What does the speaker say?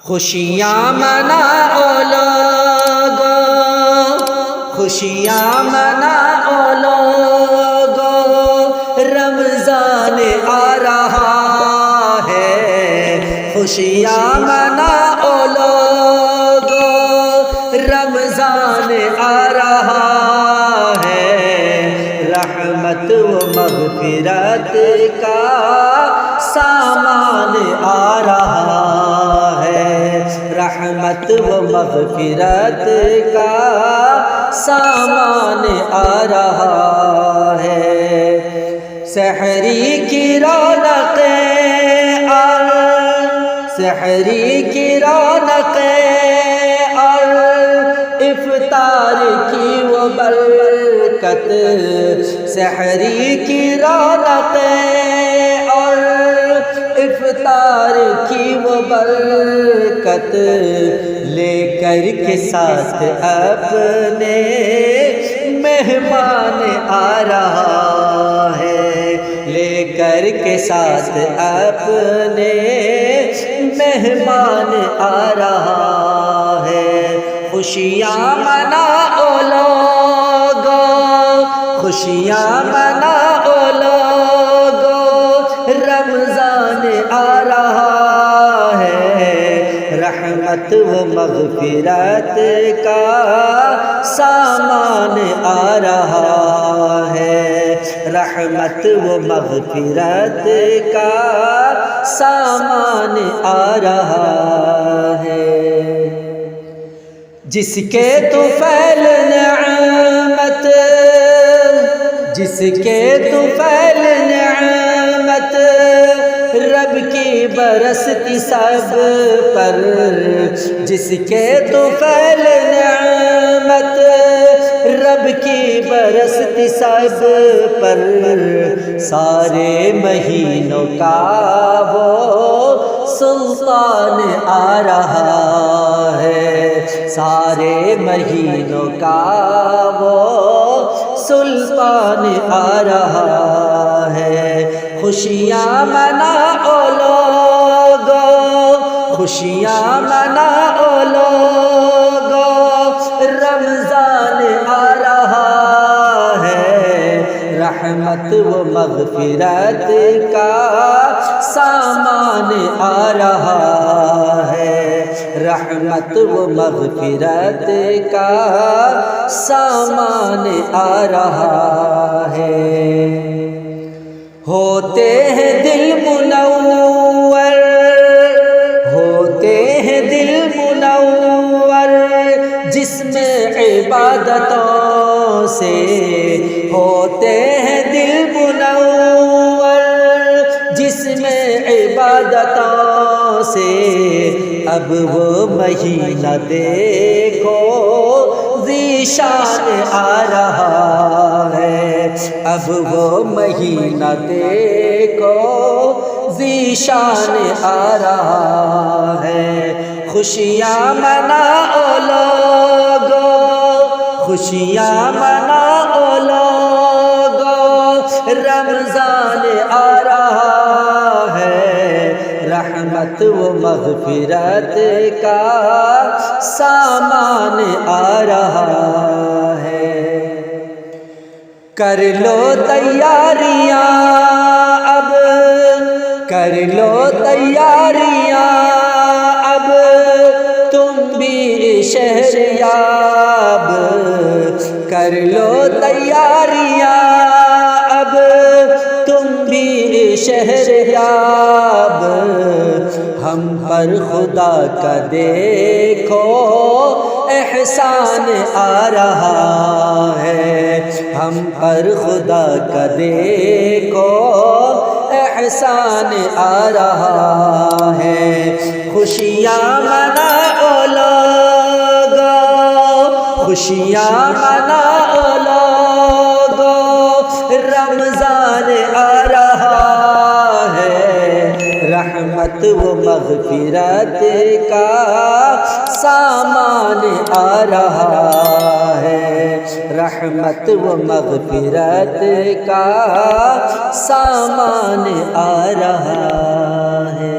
خوشیاں مناؤ لوگو، خوشیاں مناؤ لوگو، رمضان آ رہا ہے۔ خوشیاں مناؤ لوگو، رمضان آ رہا ہے۔ رحمت و مغفرت کا سامان آ رہا ہے۔ رحمت و مغفرت کا سامان آ رہا ہے۔ سحری کی رونقیں اور سحری کی رونقیں اور افطار کی وہ برکت، سحری کی رونقیں اور افطار کی وہ برکت، لے کر کے ساتھ اپنے مہمان آ رہا ہے۔ لے کر کے ساتھ اپنے مہمان آ رہا ہے۔ خوشیاں مناؤ لوگو، خوشیاں مناؤ لوگو، رمضان آ رہا ہے۔ رحمت و مغفرت کا سامان آ رہا ہے۔ رحمت و مغفرت کا سامان آ رہا ہے۔ جس کے طفیل نعمت، جس کے طفیل نعمت، رب کی برستی سب پر، جس کے طفیل نعمت، رب کی برستی سب پر، سارے مہینوں کا وہ سلطان آ رہا ہے۔ سارے مہینوں کا وہ سلطان آ رہا ہے۔ خوشیاں مناؤ لوگو، خوشیاں مناؤ لوگو، رمضان آ رہا ہے۔ رحمت و مغفرت کا سامان آ رہا ہے۔ رحمت و مغفرت کا سامان آ رہا ہے۔ ہوتے ہیں دل منور، ہوتے ہیں دل منور، جس میں عبادتوں سے، ہوتے ہیں دل منور، جس میں عبادتوں سے، اب وہ مہینہ دیکھو ذیشان آ رہا ہے۔ اب وہ مہینہ دیکھو ذیشان آ رہا ہے۔ خوشیاں مناؤ لوگو، خوشیاں مناؤ لوگو، رمضان آ رہا ہے۔ رحمت و مغفرت کا سامان آ رہا ہے۔ کر لو تیاریاں اب، کر لو تیاریاں اب، تم بھی شہریاب، کر لو تیاریاں اب، تم بھی شہریاب، ہم پر خدا کا دیکھو احسان آ رہا ہے۔ ہم پر خدا کا دیکھو احسان آ رہا ہے۔ خوشیاں مناؤ لوگو، خوشیاں مناؤ لوگو، رمضان آ رہا ہے۔ رحمت و مغفرت کا سامان آ رہا ہے۔ رحمت و مغفرت کا سامان آ رہا ہے۔